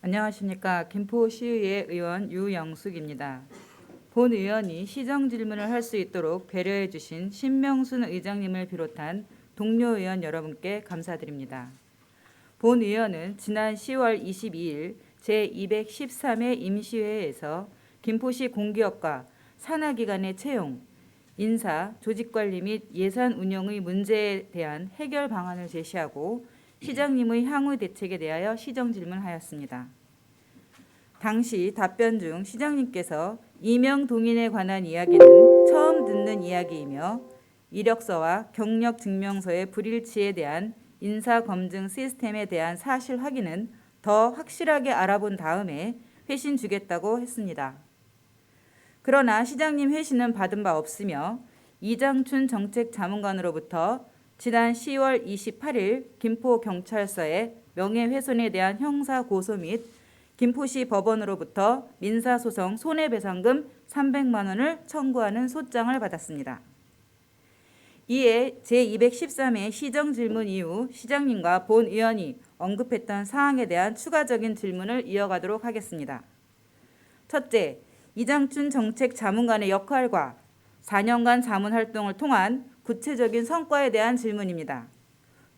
안녕하십니까. 김포시의회 의원 유영숙입니다. 본 의원이 시정 질문을 할 수 있도록 배려해 주신 신명순 의장님을 비롯한 동료 의원 여러분께 감사드립니다. 본 의원은 지난 10월 22일 제213회 임시회에서 김포시 공기업과 산하기관의 채용, 인사, 조직관리 및 예산 운영의 문제에 대한 해결 방안을 제시하고 시장님의 향후 대책에 대하여 시정 질문하였습니다. 당시 답변 중 시장님께서 이명 동인에 관한 이야기는 처음 듣는 이야기이며 이력서와 경력 증명서의 불일치에 대한 인사 검증 시스템에 대한 사실 확인은 더 확실하게 알아본 다음에 회신 주겠다고 했습니다. 그러나 시장님 회신은 받은 바 없으며 이장춘 정책자문관으로부터 지난 10월 28일 김포경찰서에 명예훼손에 대한 형사고소 및 김포시 법원으로부터 민사소송 손해배상금 300만 원을 청구하는 소장을 받았습니다. 이에 제213회 시정질문 이후 시장님과 본 의원이 언급했던 사항에 대한 추가적인 질문을 이어가도록 하겠습니다. 첫째, 이장춘 정책자문관의 역할과 4년간 자문활동을 통한 구체적인 성과에 대한 질문입니다.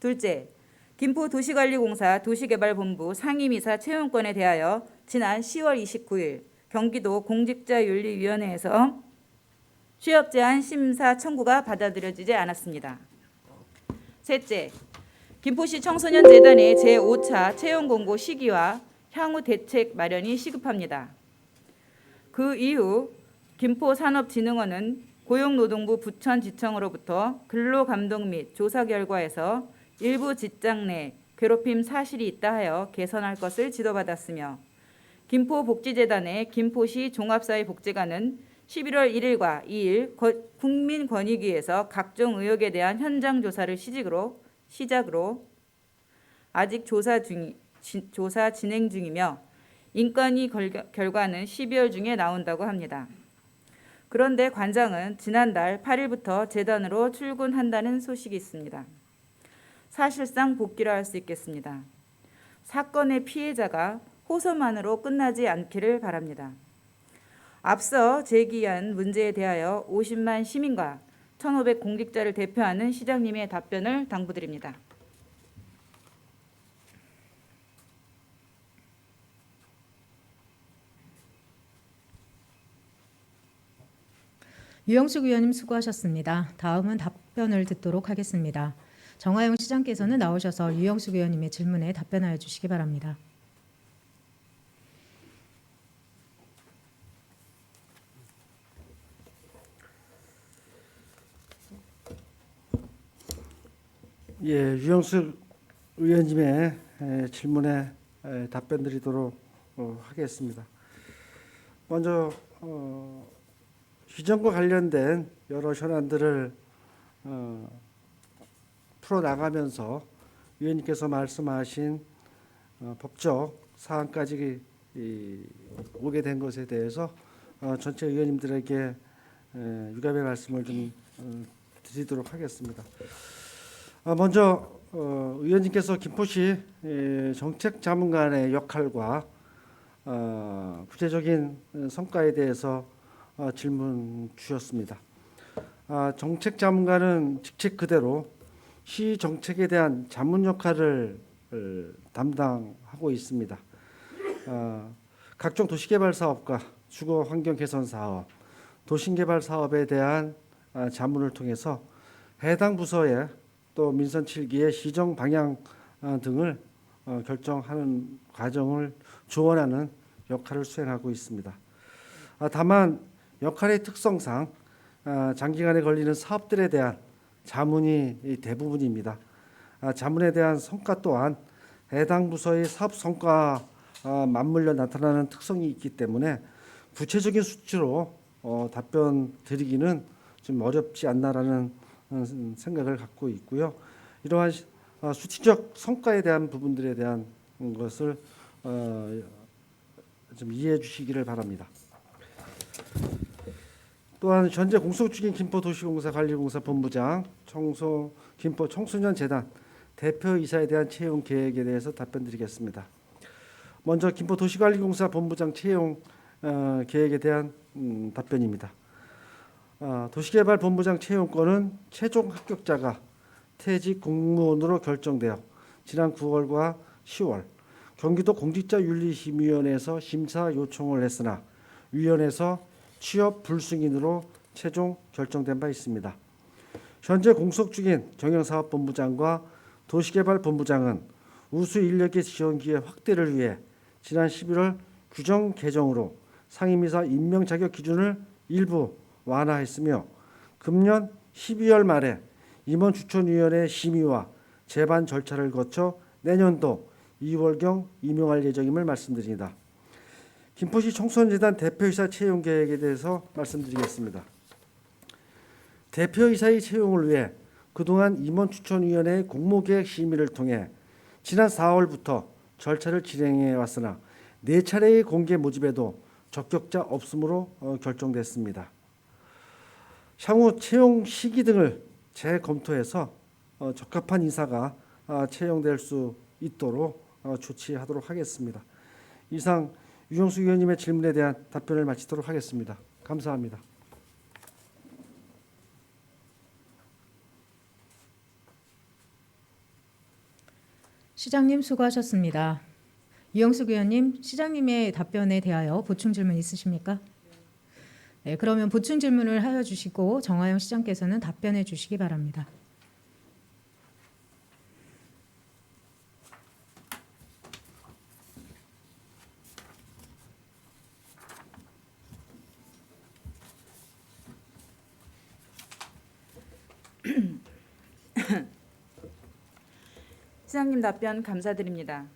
둘째, 김포도시관리공사 도시개발본부 상임이사 채용권에 대하여 지난 10월 29일 경기도 공직자윤리위원회에서 취업제한 심사 청구가 받아들여지지 않았습니다. 셋째, 김포시 청소년재단의 제5차 채용공고 시기와 향후 대책 마련이 시급합니다. 그 이후 김포산업진흥원은 고용노동부 부천지청으로부터 근로감독 및 조사 결과에서 일부 직장 내 괴롭힘 사실이 있다 하여 개선할 것을 지도받았으며 김포복지재단의 김포시 종합사회복지관은 11월 1일과 2일 국민권익위에서 각종 의혹에 대한 현장 조사를 시작으로 아직 조사 진행 중이며 인권위 결과는 12월 중에 나온다고 합니다. 그런데 관장은 지난달 8일부터 재단으로 출근한다는 소식이 있습니다. 사실상 복귀를 할 수 있겠습니다. 사건의 피해자가 호소만으로 끝나지 않기를 바랍니다. 앞서 제기한 문제에 대하여 50만 시민과 1,500 공직자를 대표하는 시장님의 답변을 당부드립니다. 유영숙 의원님 수고하셨습니다. 다음은 답변을 듣도록 하겠습니다. 정화영 시장께서는 나오셔서 유영숙 의원님의 질문에 답변하여 주시기 바랍니다. 예, 유영숙 의원님의 질문에 답변드리도록 하겠습니다. 먼저 시정과 관련된 여러 현안들을 풀어나가면서 위원님께서 말씀하신 법적 사안까지 오게 된 것에 대해서 전체 의원님들에게 유감의 말씀을 좀 드리도록 하겠습니다. 먼저 의원님께서 김포시 정책자문관의 역할과 구체적인 성과에 대해서 질문 주셨습니다. 정책자문관은 직책 그대로 시 정책에 대한 자문 역할을 담당하고 있습니다. 각종 도시개발 사업과 주거 환경 개선 사업, 도심개발 사업에 대한 자문을 통해서 해당 부서에 또 민선 7기의 시정 방향 등을 결정하는 과정을 조언하는 역할을 수행하고 있습니다. 다만 역할의 특성상 장기간에 걸리는 사업들에 대한 자문이 대부분입니다. 자문에 대한 성과 또한 해당 부서의 사업 성과 맞물려 나타나는 특성이 있기 때문에 구체적인 수치로 답변 드리기는 좀 어렵지 않나라는 생각을 갖고 있고요. 이러한 수치적 성과에 대한 부분들에 대한 것을 좀 이해해 주시기를 바랍니다. 또한 현재 공소 중인 김포도시공사관리공사 본부장, 김포청소년재단 대표이사에 대한 채용 계획에 대해서 답변드리겠습니다. 먼저 김포도시관리공사 본부장 채용 계획에 대한 답변입니다. 도시개발본부장 채용권은 최종 합격자가 퇴직 공무원으로 결정되어 지난 9월과 10월 경기도 공직자윤리심의위원회에서 심사 요청을 했으나 위원회에서 취업 불승인으로 최종 결정된 바 있습니다. 현재 공석 중인 경영사업본부장과 도시개발본부장은 우수 인력의 지원 기회 확대를 위해 지난 11월 규정 개정으로 상임이사 임명 자격 기준을 일부 완화했으며 금년 12월 말에 임원추천위원회 심의와 재반 절차를 거쳐 내년도 2월경 임용할 예정임을 말씀드립니다. 김포시 청소년재단 대표이사 채용 계획에 대해서 말씀드리겠습니다. 대표이사의 채용을 위해 그동안 임원추천위원회의 공모계획 심의를 통해 지난 4월부터 절차를 진행해 왔으나 4차례의 공개 모집에도 적격자 없음으로 결정됐습니다. 향후 채용 시기 등을 재검토해서 적합한 인사가 채용될 수 있도록 조치하도록 하겠습니다. 이상 유영수 의원님의 질문에 대한 답변을 마치도록 하겠습니다. 감사합니다. 시장님 수고하셨습니다. 유영숙 의원님, 시장님의 답변에 대하여 보충 질문 있으십니까? 네, 그러면 보충 질문을 하여 주시고 정화영 시장께서는 답변해 주시기 바랍니다. 시장님 답변 감사드립니다.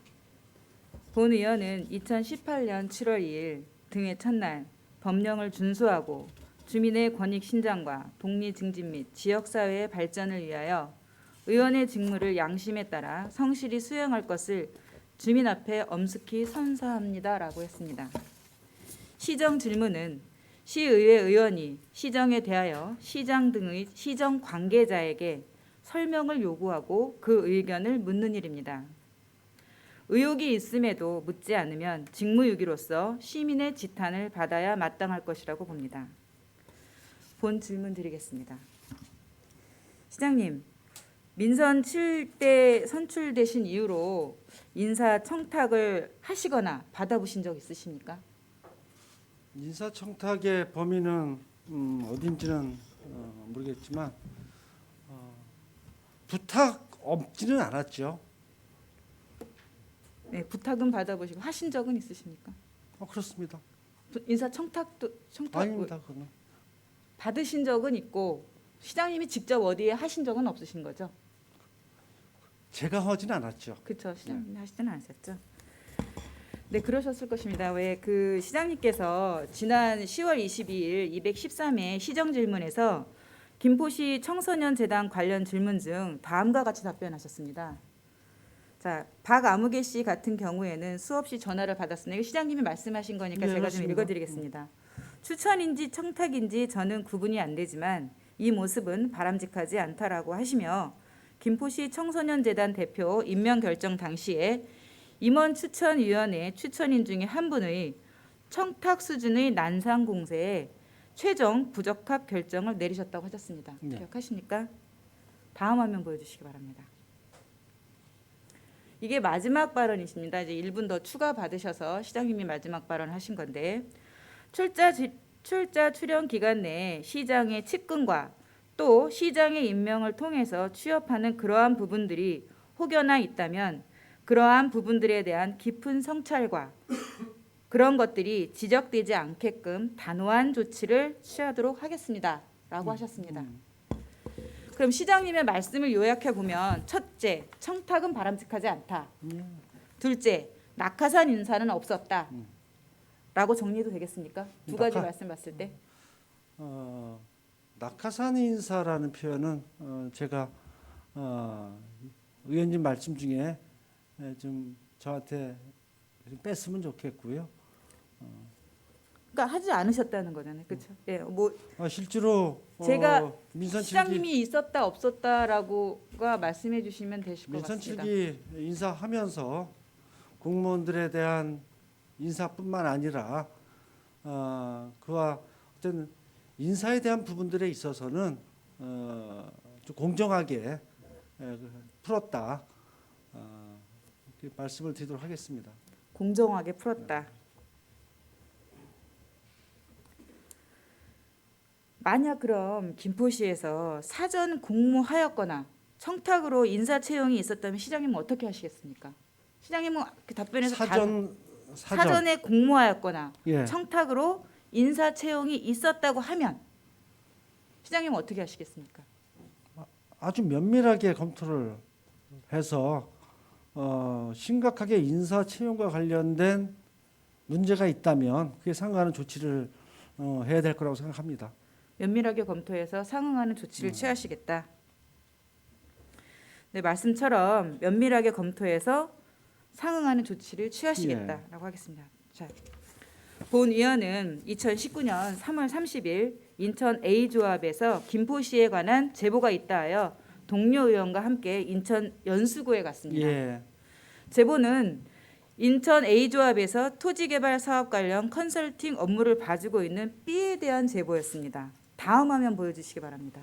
본 의원은 2018년 7월 2일 등의 첫날 법령을 준수하고 주민의 권익 신장과 독립 증진 및 지역사회의 발전을 위하여 의원의 직무를 양심에 따라 성실히 수행할 것을 주민 앞에 엄숙히 선서합니다라고 했습니다. 시정 질문은 시의회 의원이 시정에 대하여 시장 등의 시정 관계자에게 설명을 요구하고 그 의견을 묻는 일입니다. 의혹이 있음에도 묻지 않으면 직무유기로서 시민의 지탄을 받아야 마땅할 것이라고 봅니다. 본 질문 드리겠습니다. 시장님, 민선 7대 선출되신 이후로 인사 청탁을 하시거나 받아보신 적 있으십니까? 인사청탁의 범위는 어딘지는 모르겠지만 부탁 없지는 않았죠. 네, 부탁은 받아보시고 하신 적은 있으십니까? 그렇습니다. 인사 청탁도 아닙니다. 그건. 받으신 적은 있고 시장님이 직접 어디에 하신 적은 없으신 거죠? 제가 하진 않았죠. 그렇죠. 시장님이 하시지는 않으셨죠. 네, 그러셨을 것입니다. 왜 그 시장님께서 지난 10월 22일 213회 시정 질문에서 김포시 청소년재단 관련 질문 중 다음과 같이 답변하셨습니다. 자, 박아무개 씨 같은 경우에는 수없이 전화를 받았습니다. 이거 시장님이 말씀하신 거니까 네, 제가 좀 그렇습니다. 읽어드리겠습니다. 추천인지 청탁인지 저는 구분이 안 되지만 이 모습은 바람직하지 않다라고 하시며 김포시 청소년재단 대표 임명 결정 당시에 임원추천위원회 추천인 중에 한 분의 청탁 수준의 난상 공세에 최종 부적합 결정을 내리셨다고 하셨습니다. 네. 기억하십니까? 다음 화면 보여주시기 바랍니다. 이게 마지막 발언이십니다. 이제 1분 더 추가 받으셔서 시장님이 마지막 발언하신 건데 출자 출연 기간 내에 시장의 측근과 또 시장의 임명을 통해서 취업하는 그러한 부분들이 혹여나 있다면 그러한 부분들에 대한 깊은 성찰과 그런 것들이 지적되지 않게끔 단호한 조치를 취하도록 하겠습니다라고 하셨습니다. 그럼 시장님의 말씀을 요약해 보면 첫째, 청탁은 바람직하지 않다. 둘째, 낙하산 인사는 없었다. 라고 정리도 되겠습니까? 두 가지 말씀 봤을 때. 낙하산 인사라는 표현은 제가 의원님 말씀 중에 좀 저한테 좀 뺐으면 좋겠고요. 그러니까 하지 않으셨다는 거잖아요, 그렇죠? 예, 뭐 실제로 제가 민선 7기 시장님이 있었다 없었다라고가 말씀해 주시면 되실 것 민선 같습니다. 7기 인사하면서 공무원들에 대한 인사뿐만 아니라 그와 어떤 인사에 대한 부분들에 있어서는 좀 공정하게 풀었다. 이렇게 말씀을 드리도록 하겠습니다. 공정하게 풀었다. 만약 그럼 김포시에서 사전 공모하였거나 청탁으로 인사 채용이 있었다면 시장님은 어떻게 하시겠습니까? 시장님은 그 답변에서 사전에 공모하였거나 예. 청탁으로 인사 채용이 있었다고 하면 시장님은 어떻게 하시겠습니까? 아주 면밀하게 검토를 해서 심각하게 인사 채용과 관련된 문제가 있다면 그에 상응하는 조치를 해야 될 거라고 생각합니다. 면밀하게 검토해서 상응하는 조치를 취하시겠다. 네, 말씀처럼 면밀하게 검토해서 상응하는 조치를 취하시겠다라고 하겠습니다. 자, 본위원은 2019년 3월 30일 인천 A조합에서 김포시에 관한 제보가 있다 하여 동료 의원과 함께 인천 연수구에 갔습니다. 예. 제보는 인천 A조합에서 토지개발 사업 관련 컨설팅 업무를 봐주고 있는 B에 대한 제보였습니다. 다음 화면 보여주시기 바랍니다.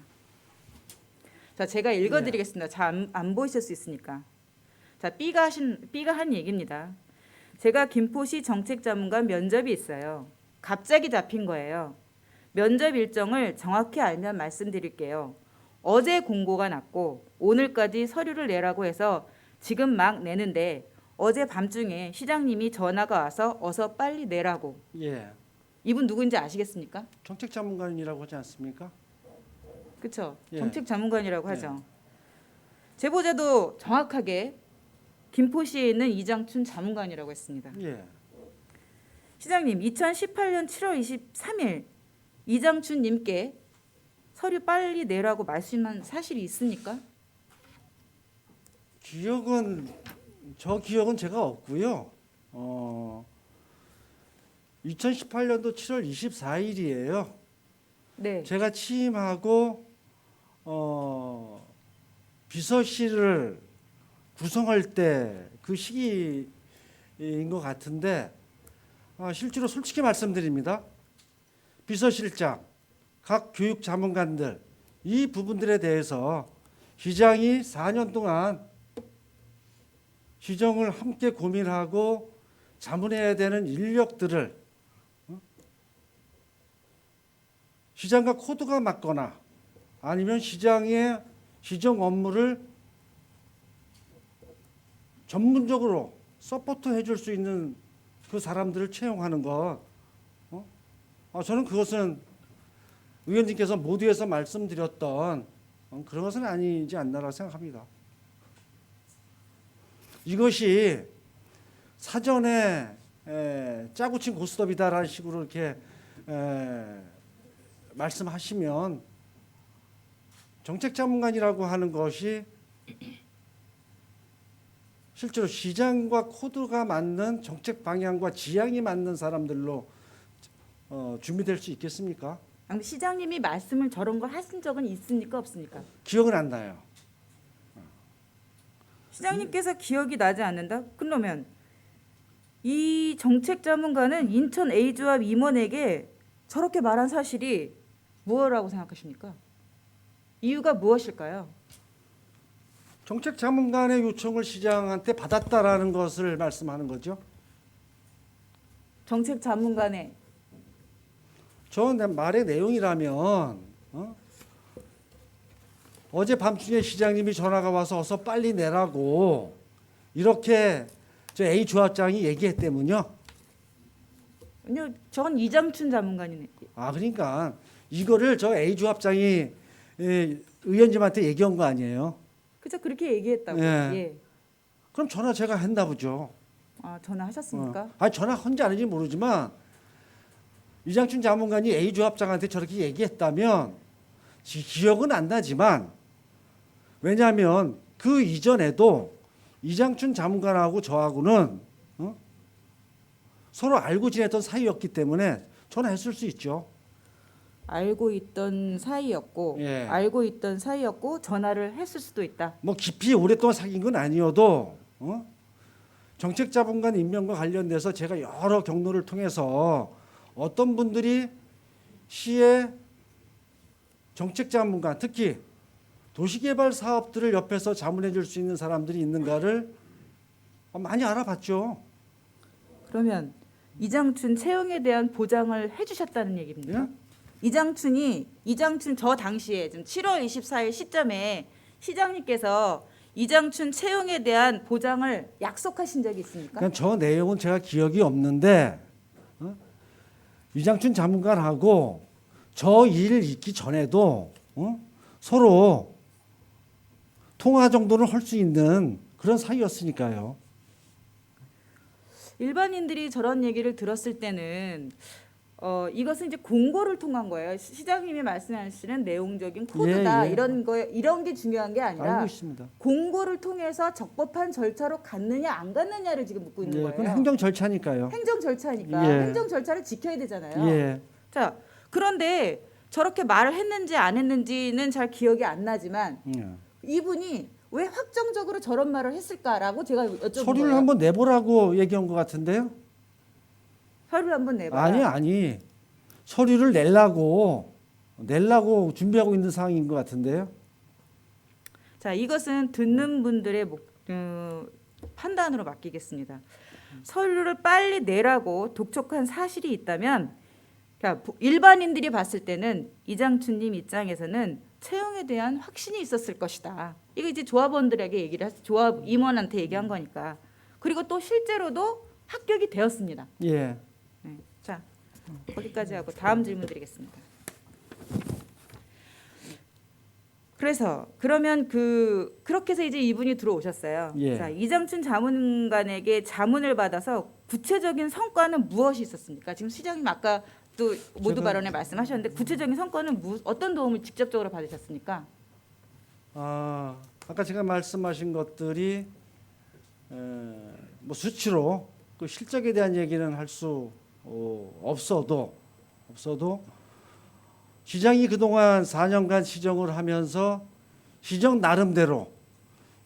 자, 제가 읽어드리겠습니다. 잘 안 보이실 수 있으니까. 자, B가 한 얘기입니다. 제가 김포시 정책자문관 면접이 있어요. 갑자기 잡힌 거예요. 면접 일정을 정확히 알면 말씀드릴게요. 어제 공고가 났고 오늘까지 서류를 내라고 해서 지금 막 내는데 어제 밤중에 시장님이 전화가 와서 어서 빨리 내라고. 예. 이분 누구인지 아시겠습니까? 정책자문관이라고 하지 않습니까? 그렇죠. 예. 정책자문관이라고 하죠. 제보자도 정확하게 김포시에 있는 이장춘 자문관이라고 했습니다. 예. 시장님, 2018년 7월 23일 이장춘 님께 서류 빨리 내라고 말씀한 사실이 있습니까? 저 기억은 제가 없고요. 2018년도 7월 24일이에요. 네. 제가 취임하고 비서실을 구성할 때 그 시기인 것 같은데 실제로 솔직히 말씀드립니다. 비서실장, 각 교육 자문관들 이 부분들에 대해서 시장이 4년 동안 시정을 함께 고민하고 자문해야 되는 인력들을 시장과 코드가 맞거나 아니면 시장의 시정 업무를 전문적으로 서포트 해줄 수 있는 그 사람들을 채용하는 것, 저는 그것은 의원님께서 모두에서 말씀드렸던 그런 것은 아니지 않나라고 생각합니다. 이것이 사전에 짜고 친 고스톱이다라는 식으로 이렇게 말씀하시면 정책자문관이라고 하는 것이 실제로 시장과 코드가 맞는 정책 방향과 지향이 맞는 사람들로 준비될 수 있겠습니까? 아니, 시장님이 말씀을 저런 걸 하신 적은 있습니까? 없습니까? 기억은 안 나요. 시장님께서 기억이 나지 않는다? 그러면 이 정책자문관은 인천 A조합 임원에게 저렇게 말한 사실이 무엇이라고 생각하십니까? 이유가 무엇일까요? 정책자문관의 요청을 시장한테 받았다라는 것을 말씀하는 거죠. 정책자문관의 저 말의 내용이라면 어제 밤중에 시장님이 전화가 와서 어서 빨리 내라고 이렇게 저 A 조합장이 얘기했다면요. 아니요, 전 이장춘 자문관이네. 그러니까 이거를 저 A 조합장이 의원님한테 얘기한 거 아니에요? 그죠? 그렇게 얘기했다고. 예. 예. 그럼 전화 제가 했나 보죠. 전화하셨습니까? 전화 한지 아닌지 모르지만 이장춘 자문관이 A 조합장한테 저렇게 얘기했다면 기억은 안 나지만 왜냐하면 그 이전에도 이장춘 자문관하고 저하고는 서로 알고 지냈던 사이였기 때문에 전화했을 수 있죠. 알고 있던 사이였고, 예. 알고 있던 사이였고 전화를 했을 수도 있다. 뭐 깊이 오랫동안 사귄 건 아니어도 정책자문관 임명과 관련돼서 제가 여러 경로를 통해서 어떤 분들이 시의 정책자문관, 특히 도시개발 사업들을 옆에서 자문해 줄 수 있는 사람들이 있는가를 많이 알아봤죠. 그러면 이장춘 채용에 대한 보장을 해주셨다는 얘기입니까? 예? 이장춘 저 당시에 지금 7월 24일 시점에 시장님께서 이장춘 채용에 대한 보장을 약속하신 적이 있습니까? 그냥 저 내용은 제가 기억이 없는데 이장춘 자문관하고 저 일 있기 전에도 서로 통화 정도는 할 수 있는 그런 사이였으니까요. 일반인들이 저런 얘기를 들었을 때는 이것은 이제 공고를 통한 거예요. 시장님이 말씀하시는 내용적인 코드다 예. 이런 게 중요한 게 아니라 알고 있습니다. 공고를 통해서 적법한 절차로 갔느냐 안 갔느냐를 지금 묻고 있는 예, 거예요. 그건 행정 절차니까요. 행정 절차니까 예. 행정 절차를 지켜야 되잖아요. 예, 자, 그런데 저렇게 말을 했는지 안 했는지는 잘 기억이 안 나지만 예. 이분이 왜 확정적으로 저런 말을 했을까라고 제가 여쭤본 서류를 거예요. 한번 내보라고 얘기한 것 같은데요. 서류를 한번 내봐라. 아니 서류를 내려고 준비하고 있는 상황인 것 같은데요. 자, 이것은 듣는 분들의 판단으로 맡기겠습니다. 서류를 빨리 내라고 독촉한 사실이 있다면, 그러니까 일반인들이 봤을 때는 이장춘님 입장에서는 채용에 대한 확신이 있었을 것이다. 이거 이제 조합원들에게 조합 임원한테 얘기한 거니까. 그리고 또 실제로도 합격이 되었습니다. 예. 네. 자, 거기까지 하고 다음 질문 드리겠습니다. 그러면 그렇게 해서 이제 이분이 들어오셨어요. 예. 자, 이장춘 자문관에게 자문을 받아서 구체적인 성과는 무엇이 있었습니까? 지금 시장님 아까 또 모두 발언에 말씀하셨는데 구체적인 성과는 어떤 도움을 직접적으로 받으셨습니까? 아까 제가 말씀하신 것들이 뭐 수치로 그 실적에 대한 얘기는 할 수 없어도 시장이 그동안 4년간 시정을 하면서 시정 나름대로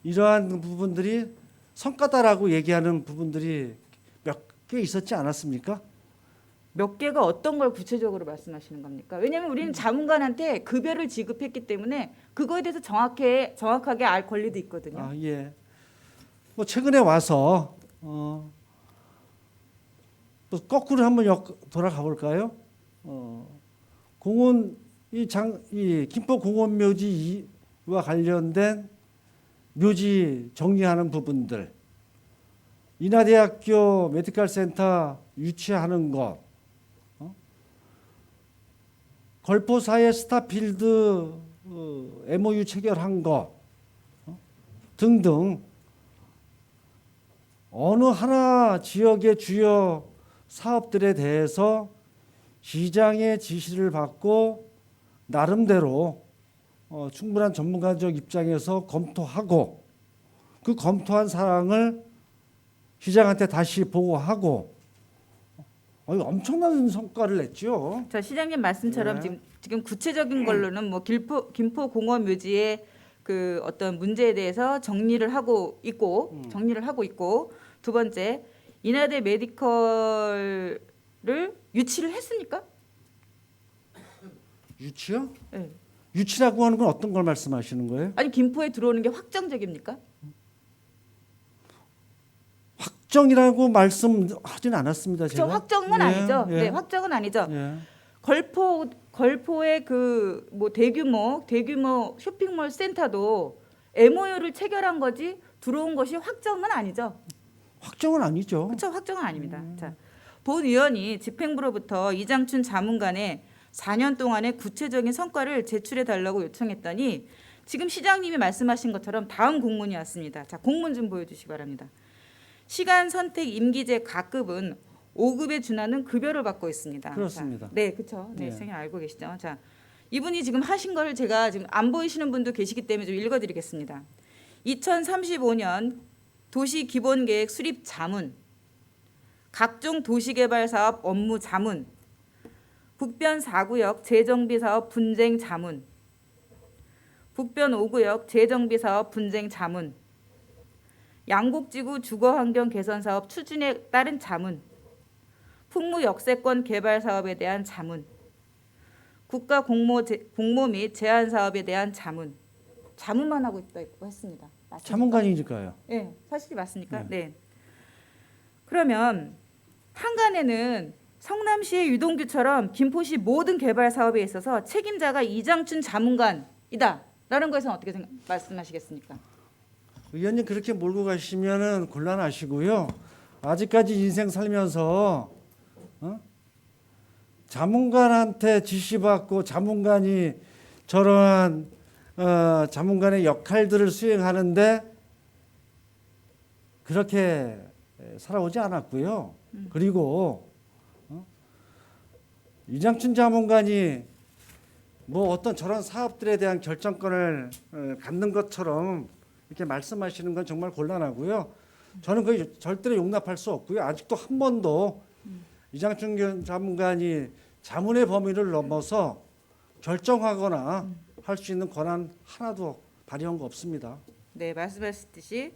이러한 부분들이 성과다라고 얘기하는 부분들이 몇 개 있었지 않았습니까? 몇 개가 어떤 걸 구체적으로 말씀하시는 겁니까? 왜냐하면 우리는 자문관한테 급여를 지급했기 때문에 그거에 대해서 정확하게 알 권리도 있거든요. 예. 뭐 최근에 와서 뭐 거꾸로 한번 돌아가 볼까요? 공원 이 김포 공원 묘지와 관련된 묘지 정리하는 부분들, 인하대학교 메디컬 센터 유치하는 것, 걸포사의 스타필드 MOU 체결한 것 등등 어느 하나 지역의 주요 사업들에 대해서 시장의 지시를 받고 나름대로 충분한 전문가적 입장에서 검토하고 그 검토한 사항을 시장한테 다시 보고하고 엄청난 성과를 냈죠. 자, 시장님 말씀처럼 네. 지금 구체적인 걸로는 뭐 김포 공원 묘지의 그 어떤 문제에 대해서 정리를 하고 있고 두 번째 인하대 메디컬을 유치를 했습니까? 유치요? 네. 유치라고 하는 건 어떤 걸 말씀하시는 거예요? 아니 김포에 들어오는 게 확정적입니까? 확정이라고 말씀하진 않았습니다. 저 제가. 확정은 아니죠. 예. 네, 확정은 아니죠. 예. 걸포의 그 뭐 대규모 쇼핑몰 센터도 MOU를 체결한 거지 들어온 것이 확정은 아니죠. 확정은 아니죠. 그렇죠. 확정은 아닙니다. 자, 본 의원이 집행부로부터 이장춘 자문관에 4년 동안의 구체적인 성과를 제출해 달라고 요청했더니 지금 시장님이 말씀하신 것처럼 다음 공문이 왔습니다. 자, 공문 좀 보여주시기 바랍니다. 시간 선택 임기제 가급은 5급에 준하는 급여를 받고 있습니다. 그렇습니다. 자, 네, 그렇죠. 네, 네. 선생님 알고 계시죠. 자, 이분이 지금 하신 거를 제가 지금 안 보이시는 분도 계시기 때문에 좀 읽어드리겠습니다. 2035년 도시기본계획 수립 자문, 각종 도시개발 사업 업무 자문, 북변 4구역 재정비 사업 분쟁 자문, 북변 5구역 재정비 사업 분쟁 자문, 양곡지구 주거환경 개선 사업 추진에 따른 자문, 풍무 역세권 개발 사업에 대한 자문, 국가 공모 및 제한 사업에 대한 자문만 하고 있다고 했습니다. 맞습니까? 자문관이니까요. 네, 사실이 맞습니까? 네. 네. 그러면 한간에는 성남시의 유동규처럼 김포시 모든 개발 사업에 있어서 책임자가 이장춘 자문관이다라는 것에서 어떻게 말씀하시겠습니까? 의원님 그렇게 몰고 가시면은 곤란하시고요. 아직까지 인생 살면서 자문관한테 지시받고 자문관이 저러한 자문관의 역할들을 수행하는데 그렇게 살아오지 않았고요. 그리고 이장춘 자문관이 뭐 어떤 저런 사업들에 대한 결정권을 갖는 것처럼 이렇게 말씀하시는 건 정말 곤란하고요. 저는 그게 절대로 용납할 수 없고요. 아직도 한 번도 이장춘 자문관이 자문의 범위를 넘어서 결정하거나 할 수 있는 권한 하나도 발휘한 거 없습니다. 네, 말씀하셨듯이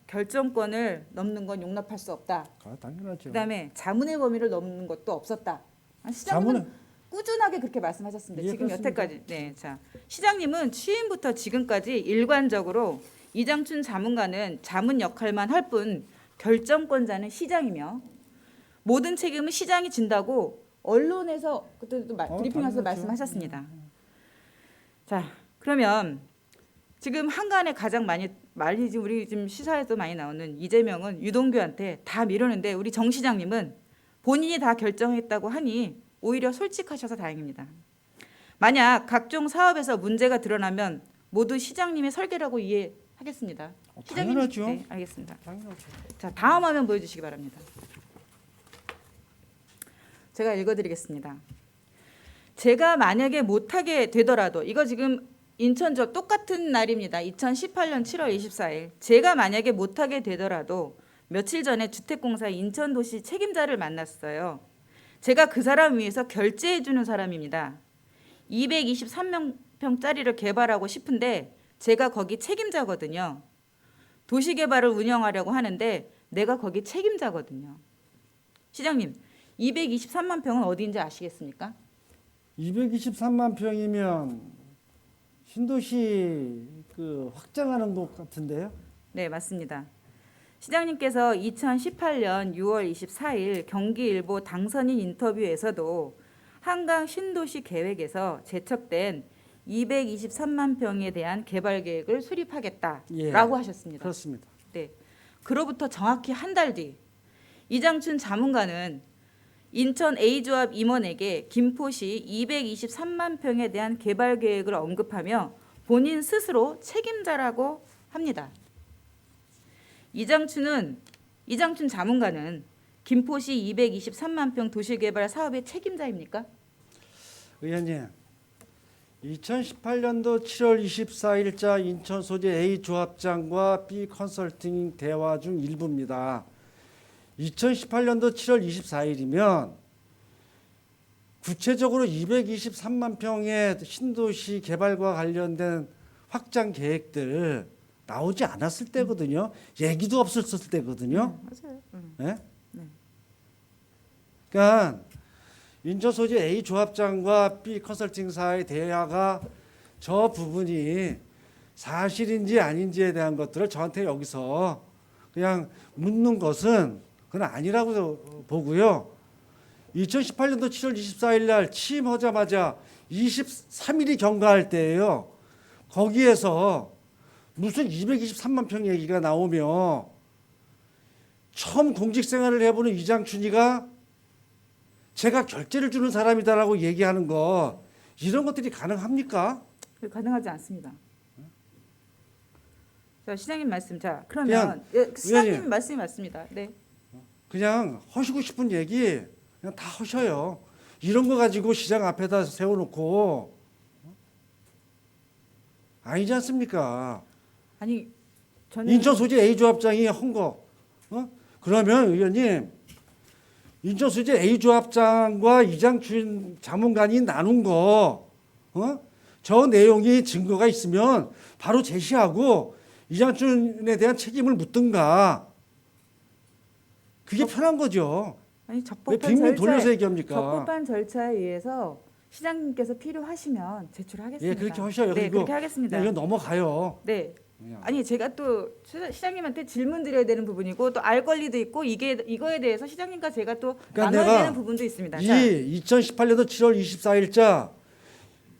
결정권을 넘는 건 용납할 수 없다. 당연하죠. 그다음에 자문의 범위를 넘는 것도 없었다. 시장님은 꾸준하게 그렇게 말씀하셨습니다. 예, 지금 그렇습니다. 여태까지. 네, 자 시장님은 취임부터 지금까지 일관적으로 이장춘 자문관은 자문 역할만 할 뿐 결정권자는 시장이며 모든 책임은 시장이 진다고 언론에서 그때도 브리핑에서 당연하죠. 말씀하셨습니다. 자, 그러면 지금 한간에 가장 많이 지금 우리 지금 시사에도 많이 나오는 이재명은 유동규한테 다 미루는데 우리 정 시장님은 본인이 다 결정했다고 하니 오히려 솔직하셔서 다행입니다. 만약 각종 사업에서 문제가 드러나면 모두 시장님의 설계라고 이해하겠습니다. 당연하죠. 네, 알겠습니다. 당연하죠. 자, 다음 화면 보여주시기 바랍니다. 제가 읽어드리겠습니다. 제가 만약에 못하게 되더라도 이거 지금 인천저 똑같은 날입니다. 2018년 7월 24일. 제가 만약에 못하게 되더라도 며칠 전에 주택공사 인천도시 책임자를 만났어요. 제가 그 사람 위해서 결제해 주는 사람입니다. 223평짜리를 개발하고 싶은데 제가 거기 책임자거든요. 도시개발을 운영하려고 하는데 내가 거기 책임자거든요. 시장님, 223만 평은 어디인지 아시겠습니까? 223만 평이면 신도시 그 확장하는 것 같은데요. 네, 맞습니다. 시장님께서 2018년 6월 24일 경기일보 당선인 인터뷰에서도 한강 신도시 계획에서 제척된 223만 평에 대한 개발 계획을 수립하겠다라고 하셨습니다. 그렇습니다. 네. 그로부터 정확히 한 달 뒤 이장춘 자문관은 인천 A조합 임원에게 김포시 223만 평에 대한 개발 계획을 언급하며 본인 스스로 책임자라고 합니다. 이장춘 자문관은 김포시 223만 평 도시개발 사업의 책임자입니까? 의원님, 2018년도 7월 24일자 인천 소재 A 조합장과 B 컨설팅 대화 중 일부입니다. 2018년도 7월 24일이면 구체적으로 223만 평의 신도시 개발과 관련된 확장 계획들 나오지 않았을 때거든요. 얘기도 없었을 때거든요. 맞아요. 네? 그러니까 인천 소재 A 조합장과 B 컨설팅사의 대화가 저 부분이 사실인지 아닌지에 대한 것들을 저한테 여기서 그냥 묻는 것은 그건 아니라고 보고요. 2018년도 7월 24일 날 취임하자마자 23일이 경과할 때예요. 거기에서 무슨 223만 평 얘기가 나오며 처음 공직 생활을 해보는 이장춘이가 제가 결제를 주는 사람이다라고 얘기하는 거 이런 것들이 가능합니까? 가능하지 않습니다. 자, 시장님 말씀. 자, 그러면 시장님 의원님. 말씀이 맞습니다. 네. 그냥 하시고 싶은 얘기 그냥 다 하셔요. 이런 거 가지고 시장 앞에다 세워놓고 아니지 않습니까? 아니 저는 인천 소재 A 조합장이 한 거. 그러면 의원님 인천 소재 A 조합장과 이장춘 자문관이 나눈 거, 저 내용이 증거가 있으면 바로 제시하고 이장춘에 대한 책임을 묻든가. 그게 편한 거죠. 아니 왜 적법한 빙빙 절차 돌려서 얘기합니까? 적법한 절차에 의해서 시장님께서 필요하시면 제출하겠습니다. 예, 그렇게 하셔요. 네, 그리고 그렇게 하겠습니다. 이거 넘어가요. 네. 그냥. 아니 제가 또 시장님한테 질문 드려야 되는 부분이고 또 알 권리도 있고 이거에 대해서 시장님과 제가 또 그러니까 나눠야 내가 되는 부분도 있습니다. 자, 이 2018년도 7월 24일자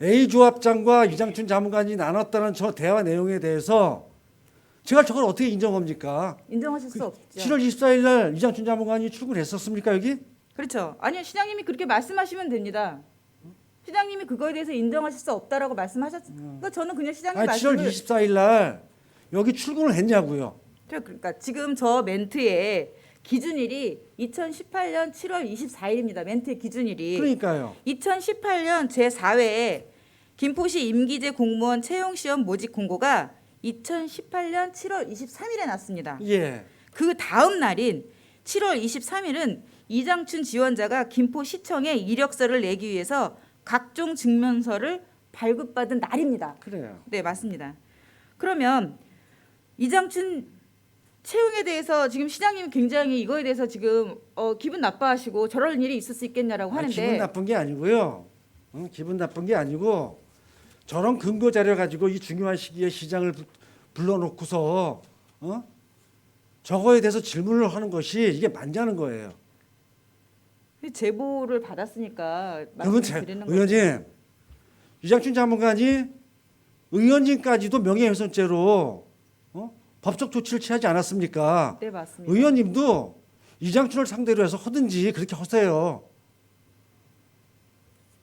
A 조합장과 이장춘 자문관이 나눴다는 저 대화 내용에 대해서 제가 저걸 어떻게 인정합니까? 인정하실 수 없죠. 7월 24일 날 이장춘 자문관이 출근했었습니까 여기? 그렇죠. 아니요, 시장님이 그렇게 말씀하시면 됩니다. 시장님이 그거에 대해서 인정하실 수 없다라고 말씀하셨으니까 저는 그냥 시장님 아니, 7월 말씀을 24일 날 여기 출근을 했냐고요. 그러니까 지금 저 멘트에 기준일이 2018년 7월 24일입니다. 멘트의 기준일이. 그러니까요. 2018년 제4회에 김포시 임기제 공무원 채용시험 모집 공고가 2018년 7월 23일에 났습니다. 예. 그 다음 날인 7월 23일은 이장춘 지원자가 김포시청에 이력서를 내기 위해서 각종 증명서를 발급받은 날입니다. 그래요. 네, 맞습니다. 그러면 이장춘 채용에 대해서 지금 시장님이 굉장히 이거에 대해서 지금 기분 나빠하시고 저럴 일이 있을 수 있겠냐라고 아니, 하는데 기분 나쁜 게 아니고요. 기분 나쁜 게 아니고 저런 근거 자료 가지고 이 중요한 시기에 시장을 불러놓고서 저거에 대해서 질문을 하는 것이 이게 맞냐는 거예요. 제보를 받았으니까 그러면 말씀드리는 거죠. 의원님, 이장춘 자문관이 의원님까지도 명예훼손죄로 법적 조치를 취하지 않았습니까? 네, 맞습니다. 의원님도 이장춘을 상대로 해서 하든지 그렇게 하세요.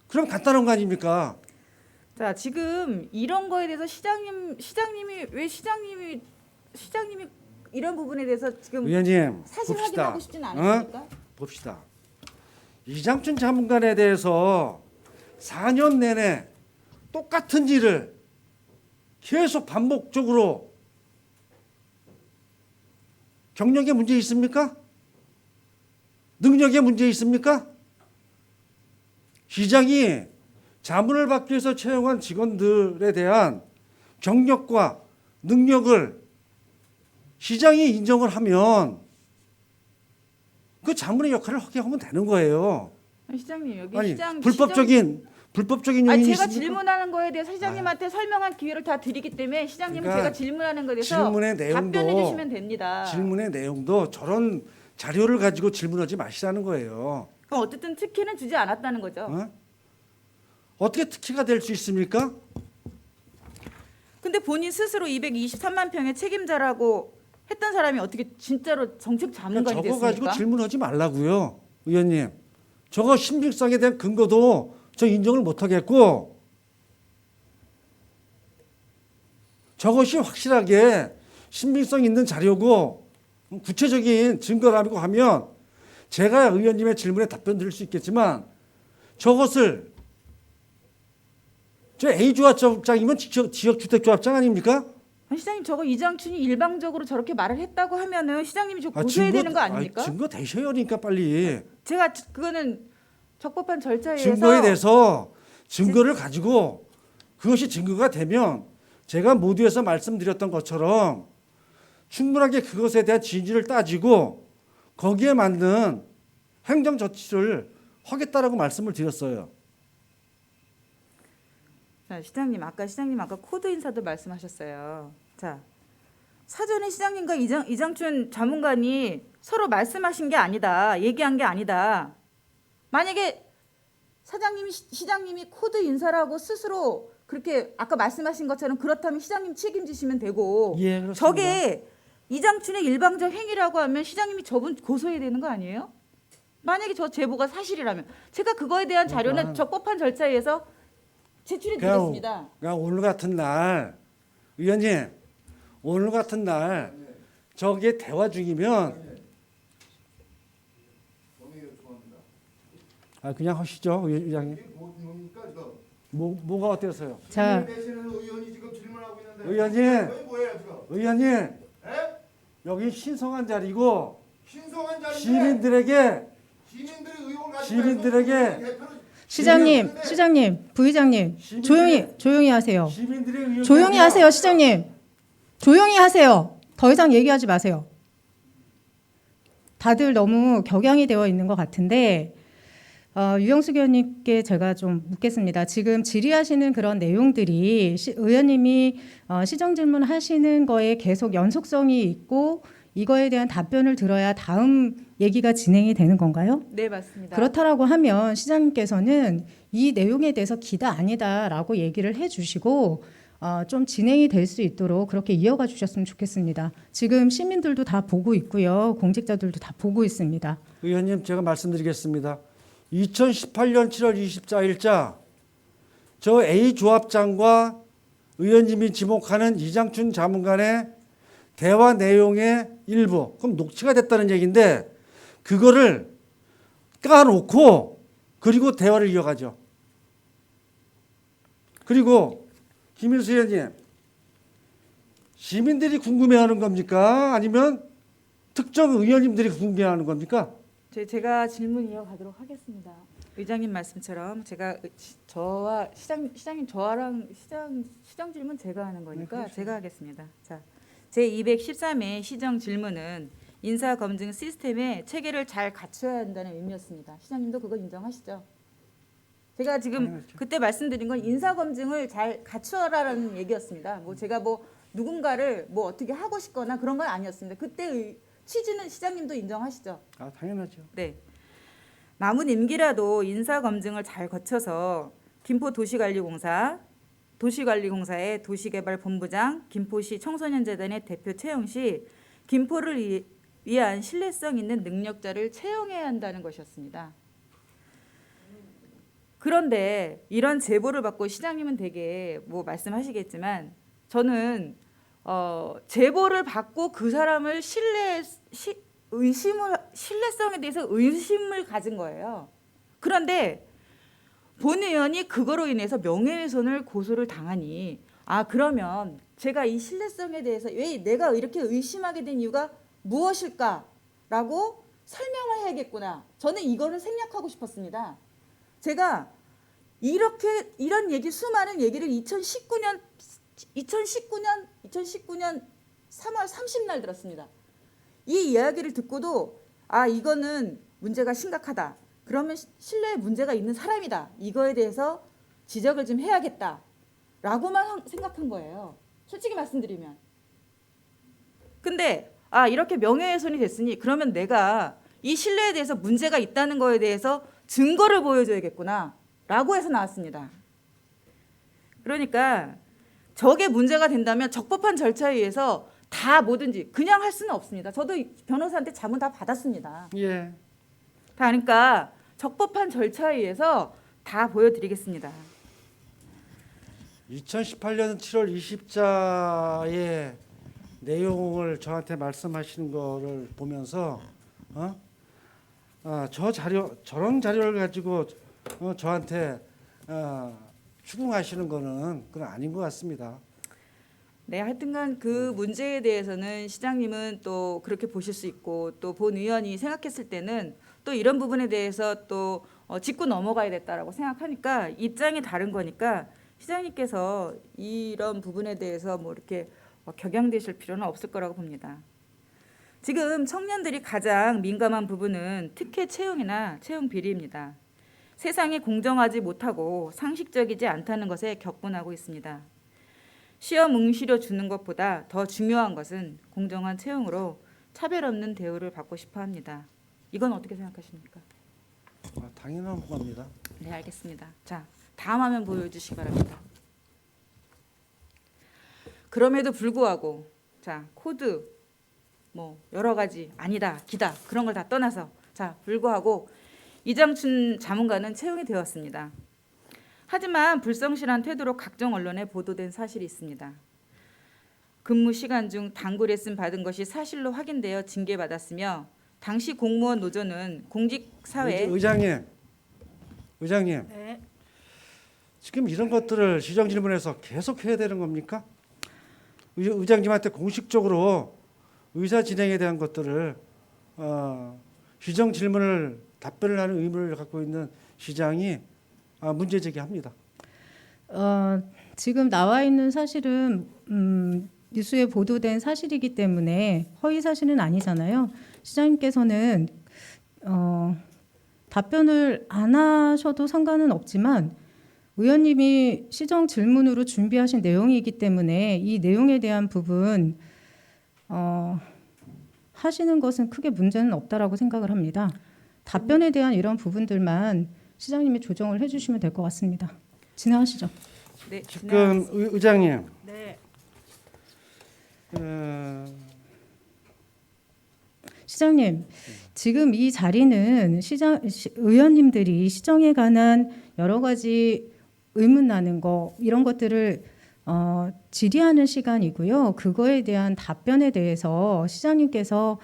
그럼 간단한 거 아닙니까? 자, 지금 이런 거에 대해서 시장님이 왜 시장님이 이런 부분에 대해서 지금 의원님 사실 봅시다. 확인하고 싶지는 않으십니까? 봅시다. 이장춘 자문관에 대해서 4년 내내 똑같은 일을 계속 반복적으로 경력에 문제 있습니까? 능력에 문제 있습니까? 시장이 자문을 받기 위해서 채용한 직원들에 대한 경력과 능력을 시장이 인정을 하면 그 자문의 역할을 하게 하면 되는 거예요. 아니, 시장님 여기 아니 시장 불법적인 아니 요인이 제가 있습니까? 질문하는 거에 대해서 시장님한테 설명할 기회를 다 드리기 때문에 시장님은 그러니까 제가 질문하는 거에 대해서 질문의 내용도 답변해 주시면 됩니다. 질문의 내용도 저런 자료를 가지고 질문하지 마시라는 거예요. 그럼 어쨌든 특혜는 주지 않았다는 거죠. 어떻게 특혜가 될 수 있습니까? 근데 본인 스스로 223만 평의 책임자라고 했던 사람이 어떻게 진짜로 정책 자문관이 저거 가지고 됐습니까? 질문하지 말라고요, 의원님. 저거 신빙성에 대한 근거도 저 인정을 못하겠고 저것이 확실하게 신빙성 있는 자료고 구체적인 증거라고 하면 제가 의원님의 질문에 답변 드릴 수 있겠지만 저것을 저 A조합장이면 지역주택조합장 아닙니까? 아니, 시장님 저거 이장춘이 일방적으로 저렇게 말을 했다고 하면은 시장님이 저 고소해야 되는 거 아닙니까? 증거 대셔야 하니까 빨리. 제가 그거는 적법한 절차에 증거에 의해서 대해서 증거를 가지고 그것이 증거가 되면 제가 모두에서 말씀드렸던 것처럼 충분하게 그것에 대한 진위를 따지고 거기에 맞는 행정 조치를 하겠다라고 말씀을 드렸어요. 자, 시장님 아까 코드 인사도 말씀하셨어요. 자, 사전에 시장님과 이장춘 자문관이 서로 말씀하신 게 아니다, 얘기한 게 아니다. 만약에 시장님이 코드 인사라고 스스로 그렇게 아까 말씀하신 것처럼 그렇다면 시장님 책임지시면 되고 예, 그렇습니다. 저게 이장춘의 일방적 행위라고 하면 시장님이 저분 고소해야 되는 거 아니에요? 만약에 저 제보가 사실이라면 제가 그거에 대한 자료는 그러니까. 적법한 절차에 의해서 제출해 드리겠습니다. 그러니까 오늘 같은 날 의원님 오늘 같은 날 저게 대화 중이면 그냥 하시죠, 의장님. 뭡니까 지금? 뭐가 어때서요? 자, 대신은 의원이 지금 질문하고 있는데. 의원님. 이거 뭐예요 지금? 의원님 에? 여기 신성한 자리고 신성한 자리인데 시민들에게 시민들의 의혹을 가지고 시민들에게 대표는 시장님, 부의장님 시민들의- 조용히 하세요. 시민들의 의혹에 조용히 대한 하세요, 시장님. 조용히 하세요. 더 이상 얘기하지 마세요. 다들 너무 격양이 되어 있는 것 같은데 유영숙 의원님께 제가 좀 묻겠습니다. 지금 질의하시는 그런 내용들이 의원님이 시정 질문하시는 거에 계속 연속성이 있고 이거에 대한 답변을 들어야 다음 얘기가 진행이 되는 건가요? 네, 맞습니다. 그렇다라고 하면 시장님께서는 이 내용에 대해서 기다 아니다라고 얘기를 해주시고 좀 진행이 될 수 있도록 그렇게 이어가 주셨으면 좋겠습니다. 지금 시민들도 다 보고 있고요. 공직자들도 다 보고 있습니다. 의원님 제가 말씀드리겠습니다. 2018년 7월 24일자 저 A 조합장과 의원님이 지목하는 이장춘 자문관의 대화 내용의 일부, 그럼 녹취가 됐다는 얘기인데 그거를 까놓고 그리고 대화를 이어가죠. 그리고 김일수 의원님, 시민들이 궁금해하는 겁니까? 아니면 특정 의원님들이 궁금해하는 겁니까? 제가 질문 이어가도록 하겠습니다. 의장님 말씀처럼 제가 저와 시장님 저랑 시정 질문 제가 하는 거니까 제가 하겠습니다. 자, 제 213회 시정 질문은 인사 검증 시스템의 체계를 잘 갖춰야 한다는 의미였습니다. 시장님도 그걸 인정하시죠? 제가 지금 그때 말씀드린 건 인사 검증을 잘 갖추어라라는 얘기였습니다. 뭐 제가 뭐 누군가를 뭐 어떻게 하고 싶거나 그런 건 아니었습니다. 그때 취지는 시장님도 인정하시죠? 아, 당연하죠. 네. 남은 임기라도 인사 검증을 잘 거쳐서 김포 도시관리공사의 도시개발본부장, 김포시 청소년재단의 대표 채용 시 김포를 위한 신뢰성 있는 능력자를 채용해야 한다는 것이었습니다. 그런데 이런 제보를 받고 시장님은 되게 뭐 말씀하시겠지만 저는 제보를 받고 그 사람을 신뢰성에 대해서 의심을 가진 거예요. 그런데 본 의원이 그거로 인해서 명예훼손을 고소를 당하니 그러면 제가 이 신뢰성에 대해서 왜 내가 이렇게 의심하게 된 이유가 무엇일까라고 설명을 해야겠구나. 저는 이거를 생략하고 싶었습니다. 제가 이런 얘기 수많은 얘기를 2019년 3월 30날 들었습니다. 이 이야기를 듣고도 이거는 문제가 심각하다. 그러면 신뢰에 문제가 있는 사람이다. 이거에 대해서 지적을 좀 해야겠다라고만 생각한 거예요. 솔직히 말씀드리면. 근데 이렇게 명예훼손이 됐으니 그러면 내가 이 신뢰에 대해서 문제가 있다는 거에 대해서 증거를 보여줘야겠구나 라고 해서 나왔습니다. 그러니까 저게 문제가 된다면 적법한 절차에 의해서 다 뭐든지 그냥 할 수는 없습니다. 저도 변호사한테 자문 다 받았습니다. 예. 그러니까 적법한 절차에 의해서 다 보여드리겠습니다. 2018년 7월 20일자의 내용을 저한테 말씀하시는 거를 보면서 저런 자료를 가지고 저한테 추궁하시는 거는 그건 아닌 것 같습니다. 네, 하여튼간 그 문제에 대해서는 시장님은 또 그렇게 보실 수 있고 또 본 의원이 생각했을 때는 또 이런 부분에 대해서 또 짚고 넘어가야 됐다라고 생각하니까 입장이 다른 거니까 시장님께서 이런 부분에 대해서 뭐 이렇게 격양되실 필요는 없을 거라고 봅니다. 지금 청년들이 가장 민감한 부분은 특혜 채용이나 채용 비리입니다. 세상이 공정하지 못하고 상식적이지 않다는 것에 격분하고 있습니다. 시험 응시료 주는 것보다 더 중요한 것은 공정한 채용으로 차별 없는 대우를 받고 싶어 합니다. 이건 어떻게 생각하십니까? 당연한 겁니다. 네, 알겠습니다. 자, 다음 화면 보여주시기 바랍니다. 그럼에도 불구하고 자, 코드 뭐 여러 가지 아니다, 기다 그런 걸 다 떠나서 불구하고 이장춘 자문관은 채용이 되었습니다. 하지만 불성실한 태도로 각종 언론에 보도된 사실이 있습니다. 근무 시간 중 당구 레슨 받은 것이 사실로 확인되어 징계받았으며 당시 공무원 노조는 공직사회 의장님 네. 지금 이런 것들을 시정 질문에서 계속 해야 되는 겁니까? 의장님한테 공식적으로 의사 진행에 대한 것들을 시정 질문을 답변을 하는 의무를 갖고 있는 시장이 문제 제기합니다. 지금 나와 있는 사실은 뉴스에 보도된 사실이기 때문에 허위 사실은 아니잖아요. 시장님께서는 답변을 안 하셔도 상관은 없지만 의원님이 시정 질문으로 준비하신 내용이기 때문에 이 내용에 대한 부분 하시는 것은 크게 문제는 없다라고 생각을 합니다. 답변에 대한 이런 부분들만 시장님이 조정을 해주시면 될 것 같습니다. 진행하시죠. 네, 지금 의장님, 네. 시장님, 지금 이 자리는 의원님들이 시정에 관한 여러 가지 의문 나는 거 이런 것들을 질의하는 시간이고요. 그거에 대한 답변에 대해서 시장님께서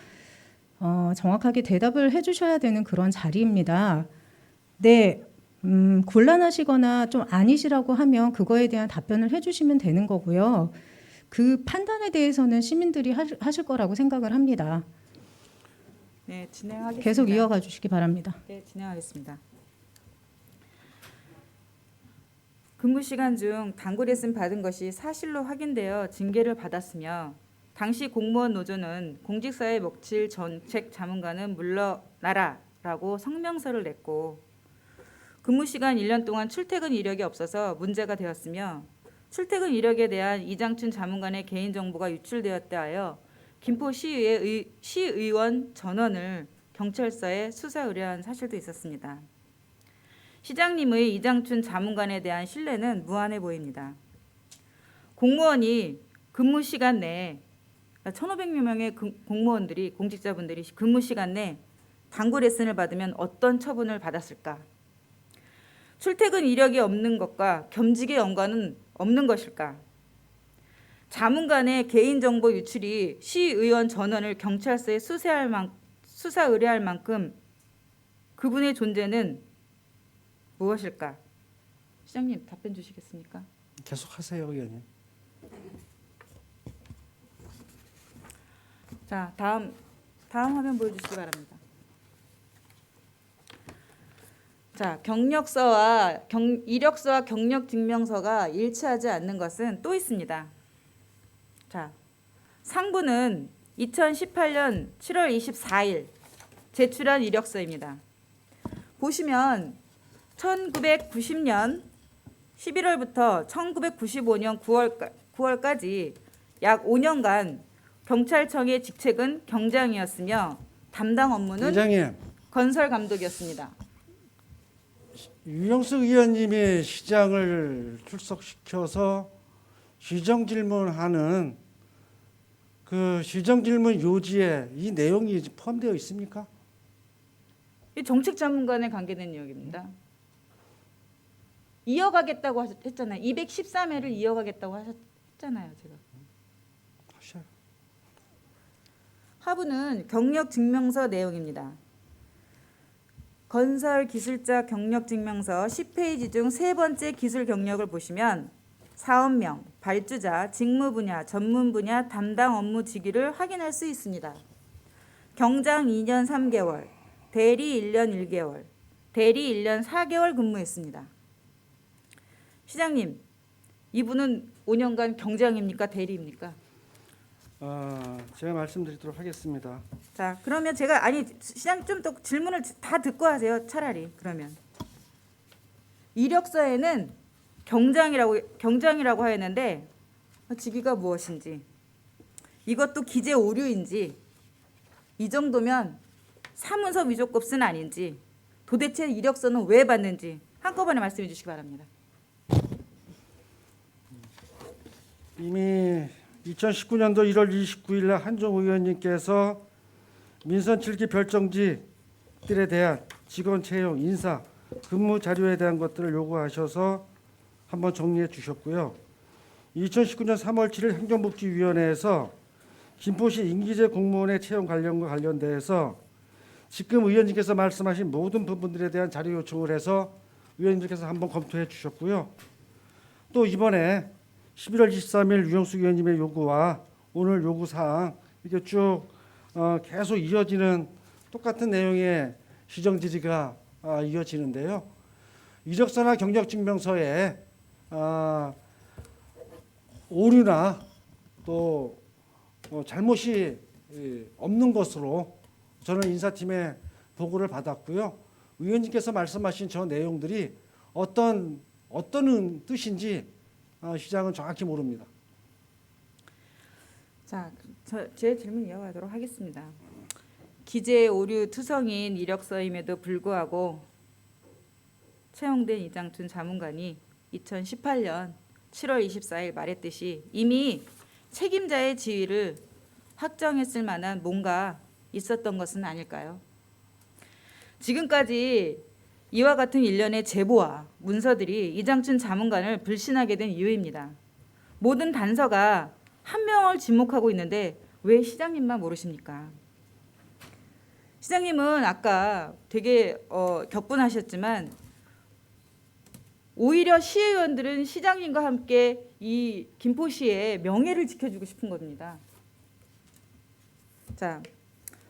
정확하게 대답을 해주셔야 되는 그런 자리입니다. 네, 곤란하시거나 좀 아니시라고 하면 그거에 대한 답변을 해주시면 되는 거고요. 그 판단에 대해서는 시민들이 하실 거라고 생각을 합니다. 네, 진행하겠습니다. 계속 이어가 주시기 바랍니다. 네, 진행하겠습니다. 근무 시간 중 단골 레슨 받은 것이 사실로 확인되어 징계를 받았으며 당시 공무원 노조는 공직사회 먹칠 정책 자문관은 물러나라라고 성명서를 냈고 근무 시간 1년 동안 출퇴근 이력이 없어서 문제가 되었으며 출퇴근 이력에 대한 이장춘 자문관의 개인정보가 유출되었다 하여 김포시의회 시의원 전원을 경찰서에 수사 의뢰한 사실도 있었습니다. 시장님의 이장춘 자문관에 대한 신뢰는 무한해 보입니다. 공무원이 근무 시간 내에 1,500여 명의 공무원들이 공직자분들이 근무 시간 내 단골 레슨을 받으면 어떤 처분을 받았을까? 출퇴근 이력이 없는 것과 겸직의 연관은 없는 것일까? 자문관의 개인정보 유출이 시의원 전원을 경찰서에 수사 의뢰할 만큼 그분의 존재는 무엇일까? 시장님 답변 주시겠습니까? 계속하세요, 의원님. 자, 다음 화면 보여주시기 바랍니다. 자, 이력서와 경력 증명서가 일치하지 않는 것은 또 있습니다. 자, 상부는 2018년 7월 24일 제출한 이력서입니다. 보시면 1990년 11월부터 1995년 9월까지 약 5년간 경찰청의 직책은 경장이었으며 담당 업무는 의장님, 건설 감독이었습니다. 유영석 의원님이 시장을 출석시켜서 시정 질문하는 그 시정 질문 요지에 이 내용이 포함되어 있습니까? 이 정책 자문관에 관계된 내용입니다. 이어가겠다고 했잖아요. 213회를 이어가겠다고 하셨잖아요, 제가. 하셔요. 하부는 경력 증명서 내용입니다. 건설 기술자 경력 증명서 10페이지 중 세 번째 기술 경력을 보시면 사업명, 발주자, 직무 분야, 전문 분야, 담당 업무 직위를 확인할 수 있습니다. 경장 2년 3개월, 대리 1년 1개월, 대리 1년 4개월 근무했습니다. 시장님, 이분은 5년간 경장입니까? 대리입니까? 제가 말씀드리도록 하겠습니다. 자, 그러면 제가 시장 좀 더 질문을 다 듣고 하세요. 차라리 그러면 이력서에는 경장이라고 하였는데 직위가 무엇인지 이것도 기재 오류인지 이 정도면 사문서 위조급은 아닌지 도대체 이력서는 왜 받는지 한꺼번에 말씀해 주시기 바랍니다. 이미 2019년도 1월 29일 날 한종 의원님께서 민선 7기 별정직들에 대한 직원 채용, 인사, 근무 자료에 대한 것들을 요구하셔서 한번 정리해 주셨고요. 2019년 3월 7일 행정복지위원회에서 김포시 임기제 공무원의 채용 관련과 관련돼서 지금 의원님께서 말씀하신 모든 부분들에 대한 자료 요청을 해서 의원님께서 한번 검토해 주셨고요. 또 이번에 11월 23일 유영숙 의원님의 요구와 오늘 요구사항 이렇게 쭉 계속 이어지는 똑같은 내용의 시정 질의가 이어지는데요. 이력서나 경력증명서에 오류나 또 잘못이 없는 것으로 저는 인사팀에 보고를 받았고요. 의원님께서 말씀하신 저 내용들이 어떤 뜻인지 시장은 정확히 모릅니다. 자, 제 질문 이어가도록 하겠습니다. 기재 오류 투성인 이력서임에도 불구하고 채용된 이장춘 자문관이 2018년 7월 24일 말했듯이 이미 책임자의 지위를 확정했을 만한 뭔가 있었던 것은 아닐까요? 지금까지 이와 같은 일련의 제보와 문서들이 이장춘 자문관을 불신하게 된 이유입니다. 모든 단서가 한 명을 지목하고 있는데 왜 시장님만 모르십니까? 시장님은 아까 되게 격분하셨지만 오히려 시의원들은 시장님과 함께 이 김포시의 명예를 지켜주고 싶은 겁니다. 자,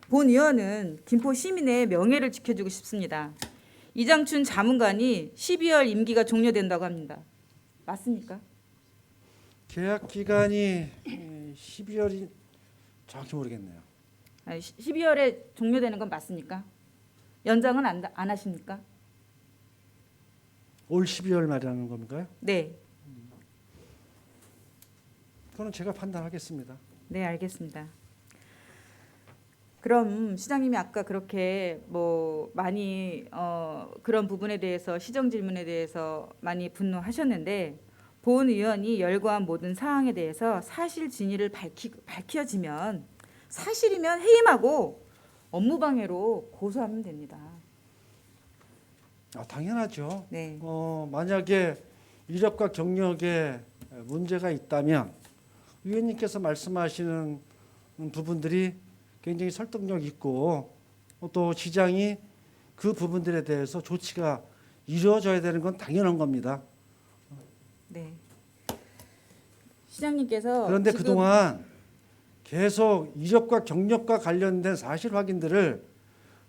본 의원은 김포 시민의 명예를 지켜주고 싶습니다. 이장춘 자문관이 12월 임기가 종료된다고 합니다. 맞습니까? 계약 기간이 12월이 정확히 모르겠네요. 12월에 종료되는 건 맞습니까? 연장은 안 하십니까? 올 12월 말이라는 겁니까요? 네. 그거는 제가 판단하겠습니다. 네, 알겠습니다. 그럼 시장님이 아까 그렇게 뭐 많이 그런 부분에 대해서 시정 질문에 대해서 많이 분노하셨는데 본 의원이 열거한 모든 사항에 대해서 사실 진위를 밝혀지면 사실이면 해임하고 업무방해로 고소하면 됩니다. 당연하죠. 네. 만약에 이력과 경력에 문제가 있다면 의원님께서 말씀하시는 부분들이 굉장히 설득력 있고 또 시장이 그 부분들에 대해서 조치가 이루어져야 되는 건 당연한 겁니다. 네. 시장님께서 그런데 지금 그동안 계속 이력과 경력과 관련된 사실 확인들을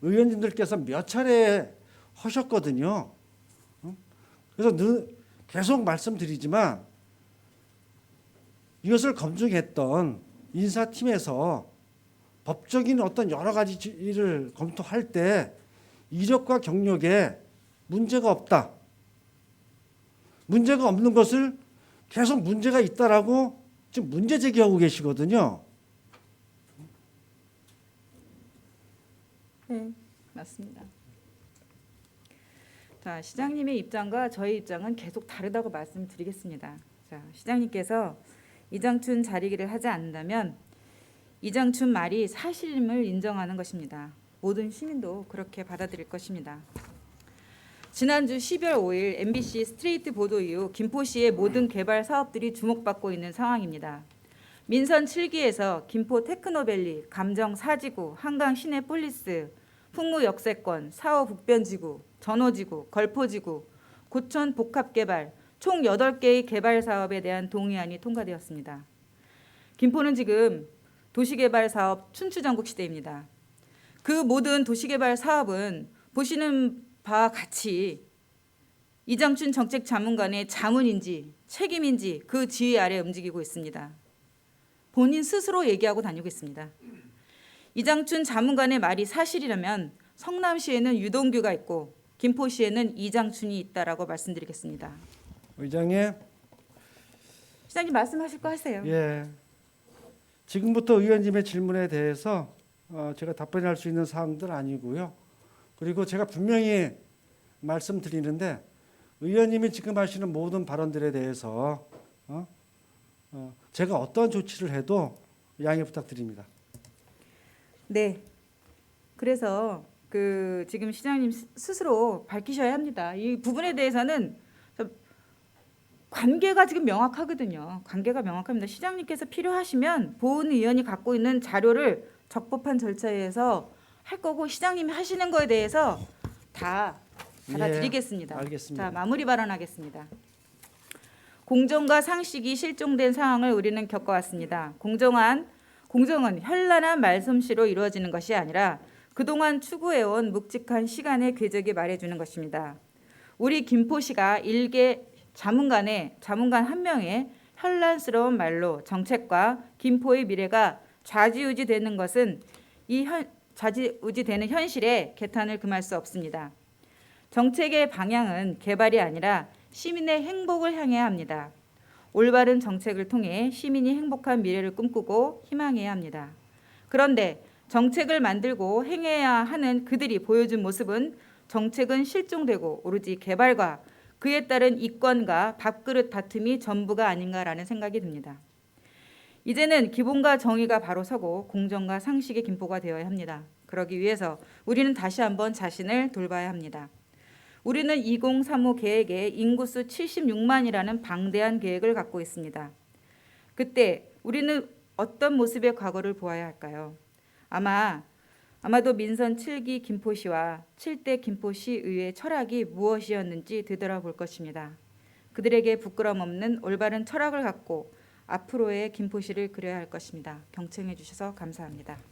의원님들께서 몇 차례 하셨거든요. 그래서 계속 말씀드리지만 이것을 검증했던 인사팀에서 법적인 어떤 여러 가지 일을 검토할 때 이력과 경력에 문제가 없다. 문제가 없는 것을 계속 문제가 있다라고 지금 문제 제기하고 계시거든요. 네, 맞습니다. 자, 시장님의 입장과 저희 입장은 계속 다르다고 말씀드리겠습니다. 자, 시장님께서 이장춘 자리기를 하지 않는다면 이장춘 말이 사실임을 인정하는 것입니다. 모든 시민도 그렇게 받아들일 것입니다. 지난주 12월 5일 MBC 스트레이트 보도 이후 김포시의 모든 개발 사업들이 주목받고 있는 상황입니다. 민선 7기에서 김포 테크노밸리, 감정 4지구, 한강 시내폴리스, 풍무 역세권, 사호 북변지구, 전호지구, 걸포지구, 고천 복합개발 총 8개의 개발 사업에 대한 동의안이 통과되었습니다. 김포는 지금 도시개발 사업 춘추전국 시대입니다. 그 모든 도시개발 사업은 보시는 바와 같이 이장춘 정책자문관의 자문인지 책임인지 그 지휘 아래 움직이고 있습니다. 본인 스스로 얘기하고 다니고 있습니다. 이장춘 자문관의 말이 사실이라면 성남시에는 유동규가 있고 김포시에는 이장춘이 있다라고 말씀드리겠습니다. 의장님. 시장님 말씀하실 거 하세요. 예. 지금부터 의원님의 질문에 대해서 제가 답변할 수 있는 사항들 아니고요. 그리고 제가 분명히 말씀드리는데 의원님이 지금 하시는 모든 발언들에 대해서 제가 어떤 조치를 해도 양해 부탁드립니다. 네. 그래서 지금 시장님 스스로 밝히셔야 합니다. 이 부분에 대해서는 관계가 지금 명확하거든요. 관계가 명확합니다. 시장님께서 필요하시면 보은 의원이 갖고 있는 자료를 적법한 절차에 의해서 할 거고 시장님이 하시는 거에 대해서 다 받아드리겠습니다. 예, 알겠습니다. 자, 마무리 발언하겠습니다. 공정과 상식이 실종된 상황을 우리는 겪어왔습니다. 공정은 현란한 말솜씨로 이루어지는 것이 아니라 그동안 추구해온 묵직한 시간의 궤적이 말해주는 것입니다. 우리 김포시가 일개 자문관 한 명의 현란스러운 말로 정책과 김포의 미래가 좌지우지되는 것은 좌지우지되는 현실에 개탄을 금할 수 없습니다. 정책의 방향은 개발이 아니라 시민의 행복을 향해야 합니다. 올바른 정책을 통해 시민이 행복한 미래를 꿈꾸고 희망해야 합니다. 그런데 정책을 만들고 행해야 하는 그들이 보여준 모습은 정책은 실종되고 오로지 개발과 그에 따른 이권과 밥그릇 다툼이 전부가 아닌가라는 생각이 듭니다. 이제는 기본과 정의가 바로 서고 공정과 상식의 김포가 되어야 합니다. 그러기 위해서 우리는 다시 한번 자신을 돌봐야 합니다. 우리는 2035 계획에 인구수 76만이라는 방대한 계획을 갖고 있습니다. 그때 우리는 어떤 모습의 과거를 보아야 할까요? 아마도 민선 7기 김포시와 7대 김포시 의회 철학이 무엇이었는지 되돌아볼 것입니다. 그들에게 부끄럼 없는 올바른 철학을 갖고 앞으로의 김포시를 그려야 할 것입니다. 경청해 주셔서 감사합니다.